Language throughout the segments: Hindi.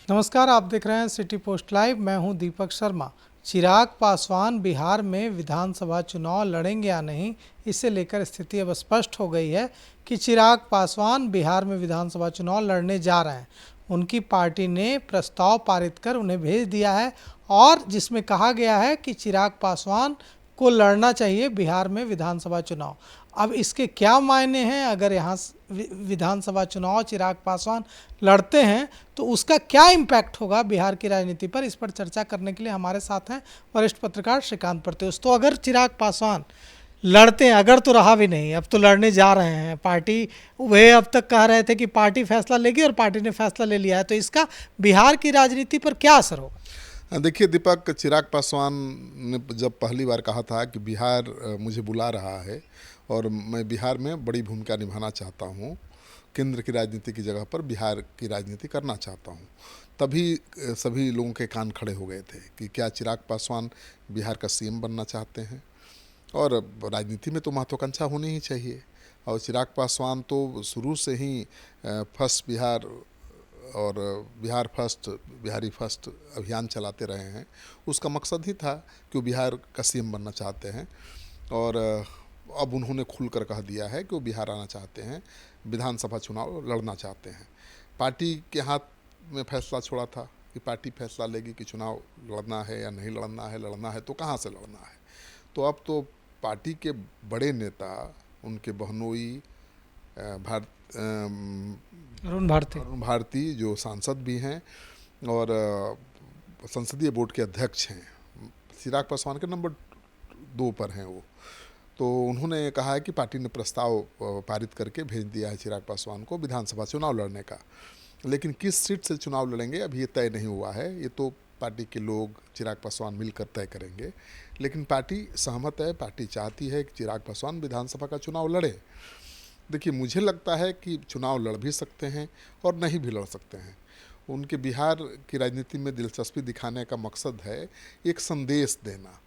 नमस्कार, आप देख रहे हैं सिटी पोस्ट लाइव। मैं हूं दीपक शर्मा। चिराग पासवान बिहार में विधानसभा चुनाव लड़ेंगे या नहीं, इसे लेकर स्थिति अब स्पष्ट हो गई है कि चिराग पासवान बिहार में विधानसभा चुनाव लड़ने जा रहे हैं। उनकी पार्टी ने प्रस्ताव पारित कर उन्हें भेज दिया है और जिसमें कहा गया है कि चिराग पासवान को लड़ना चाहिए बिहार में विधानसभा चुनाव। अब इसके क्या मायने हैं, अगर यहाँ विधानसभा चुनाव चिराग पासवान लड़ते हैं तो उसका क्या इम्पैक्ट होगा बिहार की राजनीति पर, इस पर चर्चा करने के लिए हमारे साथ हैं वरिष्ठ पत्रकार श्रीकांत प्रत्युष। तो अगर चिराग पासवान लड़ते हैं, अगर तो रहा भी नहीं, अब तो लड़ने जा रहे हैं, पार्टी वे अब तक कह रहे थे कि पार्टी फैसला लेगी और पार्टी ने फैसला ले लिया है, तो इसका बिहार की राजनीति पर क्या असर होगा? देखिए दीपक, चिराग पासवान ने जब पहली बार कहा था कि बिहार मुझे बुला रहा है और मैं बिहार में बड़ी भूमिका निभाना चाहता हूँ, केंद्र की राजनीति की जगह पर बिहार की राजनीति करना चाहता हूँ, तभी सभी लोगों के कान खड़े हो गए थे कि क्या चिराग पासवान बिहार का सीएम बनना चाहते हैं। और राजनीति में तो महत्वाकांक्षा होनी ही चाहिए, और चिराग पासवान तो शुरू से ही फर्स्ट बिहार और बिहार फर्स्ट, बिहारी फर्स्ट अभियान चलाते रहे हैं। उसका मकसद ही था कि वो बिहार का सीएम बनना चाहते हैं, और अब उन्होंने खुलकर कह दिया है कि वो बिहार आना चाहते हैं, विधानसभा चुनाव लड़ना चाहते हैं। पार्टी के हाथ में फैसला छोड़ा था कि पार्टी फैसला लेगी कि चुनाव लड़ना है या नहीं लड़ना है, लड़ना है तो कहाँ से लड़ना है। तो अब तो पार्टी के बड़े नेता, उनके बहनोई भारत अरुण भारती अरुण भारती जो सांसद भी हैं और संसदीय बोर्ड के अध्यक्ष हैं, चिराग पासवान के नंबर 2 पर हैं वो, तो उन्होंने कहा है कि पार्टी ने प्रस्ताव पारित करके भेज दिया है चिराग पासवान को विधानसभा चुनाव लड़ने का। लेकिन किस सीट से चुनाव लड़ेंगे अभी ये तय नहीं हुआ है, ये तो पार्टी के लोग चिराग पासवान मिलकर तय करेंगे। लेकिन पार्टी सहमत है, पार्टी चाहती है कि चिराग पासवान विधानसभा का चुनाव लड़े। देखिए, मुझे लगता है कि चुनाव लड़ भी सकते हैं और नहीं भी लड़ सकते हैं। उनके बिहार की राजनीति में दिलचस्पी दिखाने का मकसद है एक संदेश देना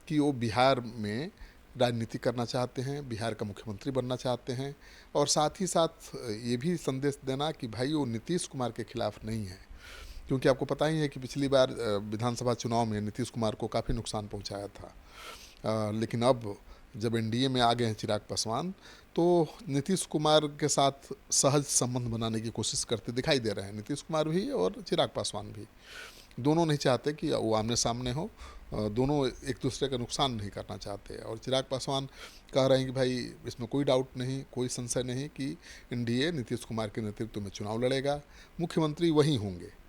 कि वो बिहार में राजनीति करना चाहते हैं, बिहार का मुख्यमंत्री बनना चाहते हैं, और साथ ही साथ ये भी संदेश देना कि भाई वो नीतीश कुमार के खिलाफ नहीं है। क्योंकि आपको पता ही है कि पिछली बार विधानसभा चुनाव में नीतीश कुमार को काफ़ी नुकसान पहुंचाया था। लेकिन अब जब एनडीए में आ गए हैं चिराग पासवान, तो नीतीश कुमार के साथ सहज संबंध बनाने की कोशिश करते दिखाई दे रहे हैं। नीतीश कुमार भी और चिराग पासवान भी, दोनों नहीं चाहते कि वो आमने सामने हो, दोनों एक दूसरे का नुकसान नहीं करना चाहते। और चिराग पासवान कह रहे हैं कि भाई इसमें कोई डाउट नहीं, कोई संशय नहीं कि एनडीए नीतीश कुमार के नेतृत्व में चुनाव लड़ेगा, मुख्यमंत्री वही होंगे।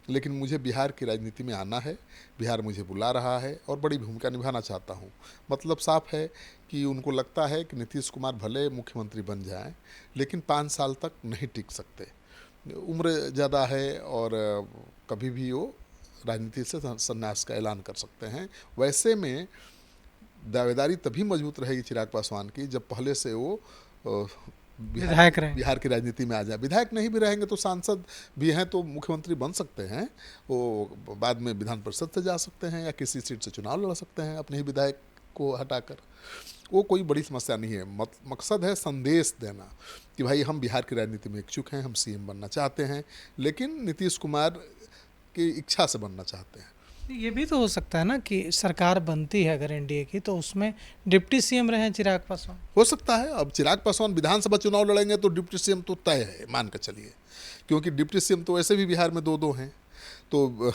लेकिन मुझे बिहार की राजनीति में आना है, बिहार मुझे बुला रहा है और बड़ी भूमिका निभाना चाहता हूँ। मतलब साफ है कि उनको लगता है कि नीतीश कुमार भले मुख्यमंत्री बन जाएं, लेकिन 5 साल तक नहीं टिक सकते, उम्र ज़्यादा है और कभी भी वो राजनीति से संन्यास का ऐलान कर सकते हैं। वैसे में दावेदारी तभी मजबूत रहेगी चिराग पासवान की जब पहले से वो विधायक रहे। बिहार की राजनीति में आ जाए। विधायक नहीं भी रहेंगे तो सांसद भी हैं तो मुख्यमंत्री बन सकते हैं, वो बाद में विधान परिषद से जा सकते हैं या किसी सीट से चुनाव लड़ सकते हैं अपने ही विधायक को हटाकर। वो कोई बड़ी समस्या नहीं है। मकसद है संदेश देना कि भाई हम बिहार की राजनीति में इच्छुक हैं, हम सीएम बनना चाहते हैं, लेकिन नीतीश कुमार की इच्छा से बनना चाहते हैं। ये भी तो हो सकता है ना कि सरकार बनती है अगर एनडीए की, तो उसमें डिप्टी सीएम रहे चिराग पासवान। हो सकता है। अब चिराग पासवान विधानसभा चुनाव लड़ेंगे तो डिप्टी सीएम तो तय है, मान कर चलिए, क्योंकि डिप्टी सीएम तो वैसे भी बिहार में 2-2 हैं, तो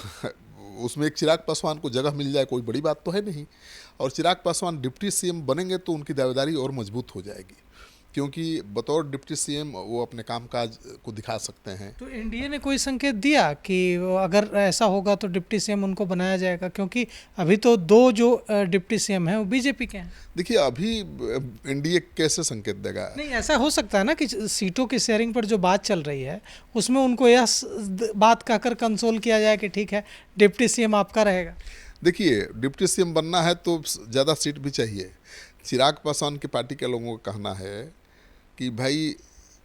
उसमें एक चिराग पासवान को जगह मिल जाए कोई बड़ी बात तो है नहीं। और चिराग पासवान डिप्टी सीएम बनेंगे तो उनकी दावेदारी और मजबूत हो जाएगी, क्योंकि बतौर डिप्टी सीएम वो अपने कामकाज को दिखा सकते हैं। तो एनडीए ने कोई संकेत दिया कि अगर ऐसा होगा तो डिप्टी सीएम उनको बनाया जाएगा, क्योंकि अभी तो 2 जो डिप्टी सीएम हैं वो बीजेपी के हैं। देखिए, अभी एनडीए कैसे संकेत देगा? नहीं, ऐसा हो सकता है ना कि सीटों की शेयरिंग पर जो बात चल रही है उसमें उनको यह बात कहकर कंसोल किया जाए कि ठीक है, डिप्टी सीएम आपका रहेगा। देखिए, डिप्टी सीएम बनना है तो ज़्यादा सीट भी चाहिए। चिराग पासवान की पार्टी के लोगों का कहना है कि भाई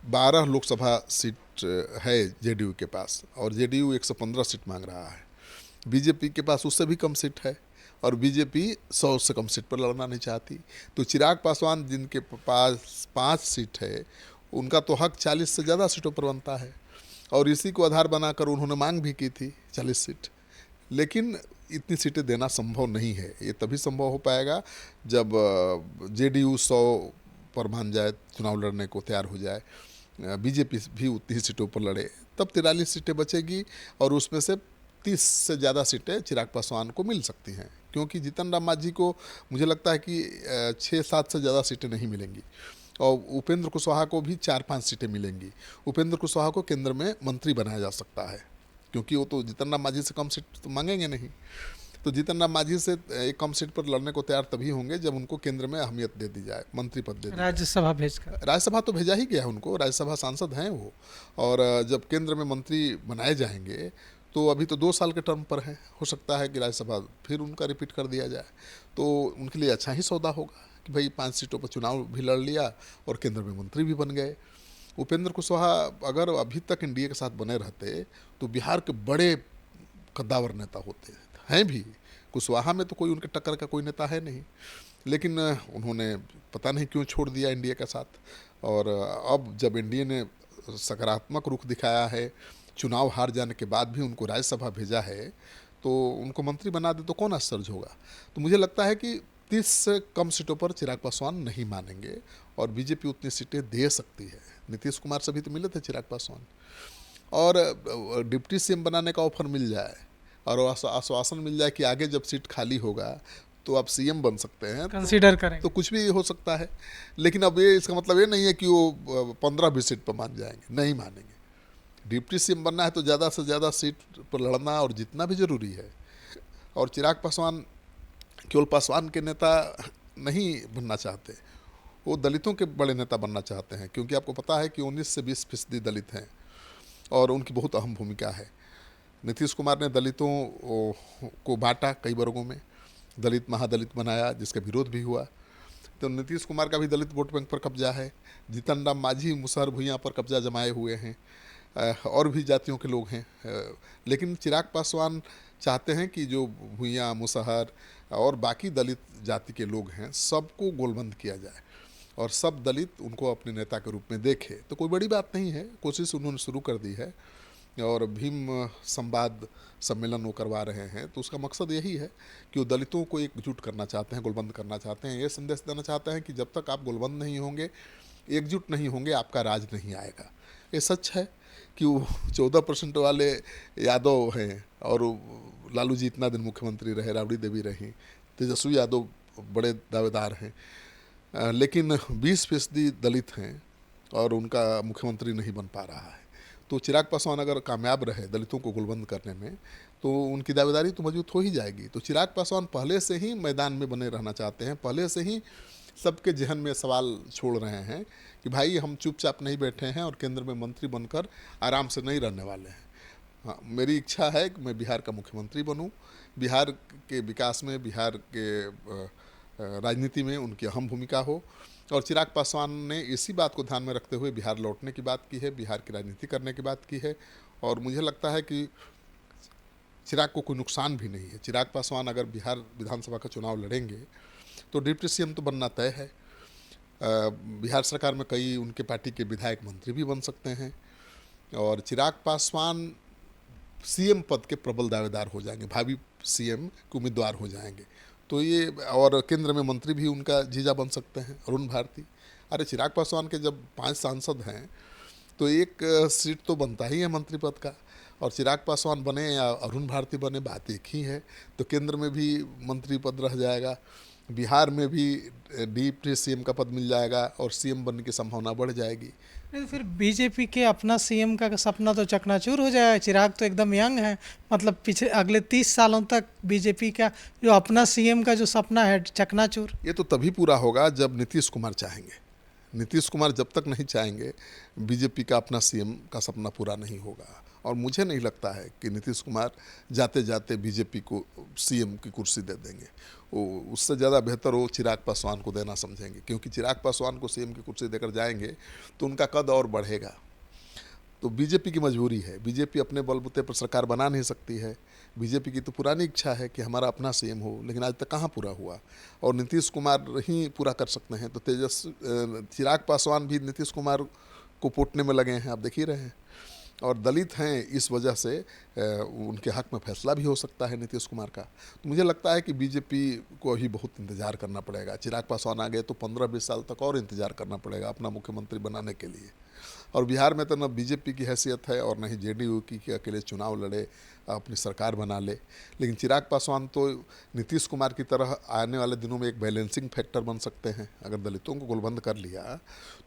12 लोकसभा सीट है जेडीयू के पास, और जेडीयू 115 सीट मांग रहा है। बीजेपी के पास उससे भी कम सीट है, और बीजेपी 100 से कम सीट पर लड़ना नहीं चाहती। तो चिराग पासवान जिनके पास 5 सीट है, उनका तो हक 40 से ज़्यादा सीटों पर बनता है। और इसी को आधार बनाकर उन्होंने मांग भी की थी 40 सीट। लेकिन इतनी सीटें देना संभव नहीं है। ये तभी संभव हो पाएगा जब जेडीयू 100 पर मान जाए, चुनाव लड़ने को तैयार हो जाए, बीजेपी भी उतनी ही सीटों पर लड़े, तब 43 सीटें बचेगी और उसमें से 30 से ज़्यादा सीटें चिराग पासवान को मिल सकती हैं। क्योंकि जीतन राम मांझी को मुझे लगता है कि 6-7 से ज़्यादा सीटें नहीं मिलेंगी और उपेंद्र कुशवाहा को भी 4-5 सीटें मिलेंगी। उपेंद्र कुशवाहा को केंद्र में मंत्री बनाया जा सकता है, क्योंकि वो तो जीतन राम मांझी से कम सीट तो मांगेंगे नहीं। तो जीतन राम मांझी से एक कम सीट पर लड़ने को तैयार तभी होंगे जब उनको केंद्र में अहमियत दे दी जाए, मंत्री पद दे दी जाए। राज्यसभा भेजकर राज्यसभा तो भेजा ही गया है उनको, राज्यसभा सांसद हैं वो। और जब केंद्र में मंत्री बनाए जाएंगे तो अभी तो 2 साल के टर्म पर हैं, हो सकता है कि राज्यसभा फिर उनका रिपीट कर दिया जाए। तो उनके लिए अच्छा ही सौदा होगा कि भाई 5 सीटों पर चुनाव भी लड़ लिया और केंद्र में मंत्री भी बन गए। उपेंद्र कुशवाहा अगर अभी तक एनडीए के साथ बने रहते तो बिहार के बड़े कद्दावर नेता होते हैं भी। कुशवाहा में तो कोई उनके टक्कर का कोई नेता है नहीं, लेकिन उन्होंने पता नहीं क्यों छोड़ दिया एनडीए का साथ। और अब जब एनडीए ने सकारात्मक रुख दिखाया है, चुनाव हार जाने के बाद भी उनको राज्यसभा भेजा है, तो उनको मंत्री बना दे तो कौन आश्चर्य होगा। तो मुझे लगता है कि 30 से कम सीटों पर चिराग पासवान नहीं मानेंगे और बीजेपी उतनी सीटें दे सकती है। नीतीश कुमार से भी तो मिले थे चिराग पासवान, और डिप्टी सीएम बनाने का ऑफर मिल जाए और आश्वासन मिल जाए कि आगे जब सीट खाली होगा तो आप सीएम बन सकते हैं, कंसीडर करें तो कुछ भी हो सकता है। लेकिन अब ये इसका मतलब ये नहीं है कि वो 15-20 सीट पर मान जाएंगे, नहीं मानेंगे। डिप्टी सीएम बनना है तो ज़्यादा से ज़्यादा सीट पर लड़ना और जीतना भी जरूरी है। और चिराग पासवान केवल पासवान के नेता नहीं बनना चाहते, वो दलितों के बड़े नेता बनना चाहते हैं, क्योंकि आपको पता है कि 19 से 20% दलित हैं और उनकी बहुत अहम भूमिका है। नीतीश कुमार ने दलितों को बांटा कई वर्गों में, दलित महादलित बनाया, जिसका विरोध भी हुआ। तो नीतीश कुमार का भी दलित वोट बैंक पर कब्जा है। जीतन राम मांझी मुसहर भुइयाँ पर कब्जा जमाए हुए हैं, और भी जातियों के लोग हैं। लेकिन चिराग पासवान चाहते हैं कि जो भुइयाँ, मुसहर और बाकी दलित जाति के लोग हैं, सबको गोलबंद किया जाए और सब दलित उनको अपने नेता के रूप में देखे। तो कोई बड़ी बात नहीं है, कोशिश उन्होंने शुरू कर दी है और भीम संवाद सम्मेलन वो करवा रहे हैं। तो उसका मकसद यही है कि वो दलितों को एकजुट करना चाहते हैं, गोलबंद करना चाहते हैं। ये संदेश देना चाहते हैं कि जब तक आप गोलबंद नहीं होंगे, एकजुट नहीं होंगे, आपका राज नहीं आएगा। ये सच है कि वो 14% वाले यादव हैं और लालू जी इतना दिन मुख्यमंत्री रहे, राबड़ी देवी रही, तेजस्वी यादव बड़े दावेदार हैं, लेकिन 20% दलित हैं और उनका मुख्यमंत्री नहीं बन पा रहा है। तो चिराग पासवान अगर कामयाब रहे दलितों को गुलबंद करने में, तो उनकी दावेदारी तो मजबूत हो ही जाएगी। तो चिराग पासवान पहले से ही मैदान में बने रहना चाहते हैं, पहले से ही सबके जहन में सवाल छोड़ रहे हैं कि भाई हम चुपचाप नहीं बैठे हैं और केंद्र में मंत्री बनकर आराम से नहीं रहने वाले हैं। हाँ, मेरी इच्छा है कि मैं बिहार का मुख्यमंत्री बनूं, बिहार के विकास में, बिहार के राजनीति में उनकी अहम भूमिका हो। और चिराग पासवान ने इसी बात को ध्यान में रखते हुए बिहार लौटने की बात की है, बिहार की राजनीति करने की बात की है। और मुझे लगता है कि चिराग को कोई नुकसान भी नहीं है। चिराग पासवान अगर बिहार विधानसभा का चुनाव लड़ेंगे तो डिप्टी सीएम तो बनना तय है। बिहार सरकार में कई उनके पार्टी के विधायक मंत्री भी बन सकते हैं और चिराग पासवान सीएम पद के प्रबल दावेदार हो जाएंगे, भावी सीएम के उम्मीदवार हो जाएंगे। तो ये, और केंद्र में मंत्री भी उनका जीजा बन सकते हैं, अरुण भारती। अरे चिराग पासवान के जब 5 सांसद हैं तो एक सीट तो बनता ही है मंत्री पद का, और चिराग पासवान बने या अरुण भारती बने, बात एक ही है। तो केंद्र में भी मंत्री पद रह जाएगा, बिहार में भी डिप्टी सीएम का पद मिल जाएगा और सीएम बनने की संभावना बढ़ जाएगी। नहीं, फिर बीजेपी के अपना सीएम का सपना तो चकनाचूर हो जाएगा। चिराग तो एकदम यंग है, मतलब पीछे अगले 30 सालों तक बीजेपी का जो अपना सीएम का जो सपना है चकनाचूर। ये तो तभी पूरा होगा जब नीतीश कुमार चाहेंगे। नीतीश कुमार जब तक नहीं चाहेंगे, बीजेपी का अपना सीएम का सपना पूरा नहीं होगा। और मुझे नहीं लगता है कि नीतीश कुमार जाते जाते बीजेपी को सीएम की कुर्सी दे देंगे। वो उससे ज़्यादा बेहतर वो चिराग पासवान को देना समझेंगे, क्योंकि चिराग पासवान को सीएम की कुर्सी देकर जाएंगे तो उनका कद और बढ़ेगा। तो बीजेपी की मजबूरी है, बीजेपी अपने बलबूते पर सरकार बना नहीं सकती है। बीजेपी की तो पुरानी इच्छा है कि हमारा अपना सीएम हो, लेकिन आज तक कहाँ पूरा हुआ, और नीतीश कुमार ही पूरा कर सकते हैं। तो चिराग पासवान भी नीतीश कुमार को पोटने में लगे हैं, आप देख ही रहे हैं। और दलित हैं, इस वजह से उनके हक में फैसला भी हो सकता है नीतीश कुमार का। तो मुझे लगता है कि बीजेपी को अभी बहुत इंतज़ार करना पड़ेगा। चिराग पासवान आ गए तो 15-20 साल तक और इंतज़ार करना पड़ेगा अपना मुख्यमंत्री बनाने के लिए। और बिहार में तो न बीजेपी की हैसियत है और न ही जेडीयू की कि अकेले चुनाव लड़े, अपनी सरकार बना ले। लेकिन चिराग पासवान तो नीतीश कुमार की तरह आने वाले दिनों में एक बैलेंसिंग फैक्टर बन सकते हैं। अगर दलितों को गोलबंद कर लिया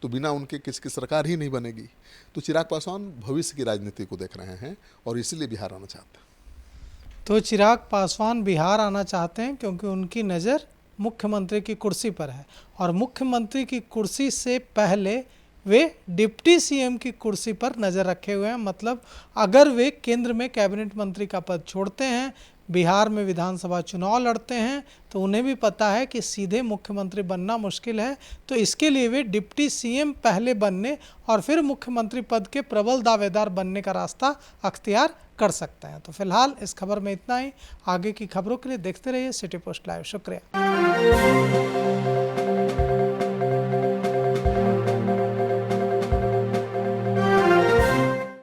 तो बिना उनके किसकी सरकार ही नहीं बनेगी। तो चिराग पासवान भविष्य की राजनीति को देख रहे हैं और इसीलिए बिहार आना चाहते हैं। तो चिराग पासवान बिहार आना चाहते हैं क्योंकि उनकी नज़र मुख्यमंत्री की कुर्सी पर है, और मुख्यमंत्री की कुर्सी से पहले वे डिप्टी सीएम की कुर्सी पर नज़र रखे हुए हैं। मतलब अगर वे केंद्र में कैबिनेट मंत्री का पद छोड़ते हैं, बिहार में विधानसभा चुनाव लड़ते हैं, तो उन्हें भी पता है कि सीधे मुख्यमंत्री बनना मुश्किल है। तो इसके लिए वे डिप्टी सीएम पहले बनने और फिर मुख्यमंत्री पद के प्रबल दावेदार बनने का रास्ता अख्तियार कर सकते हैं। तो फिलहाल इस खबर में इतना ही। आगे की खबरों के लिए देखते रहिए सिटी पोस्ट लाइव। शुक्रिया।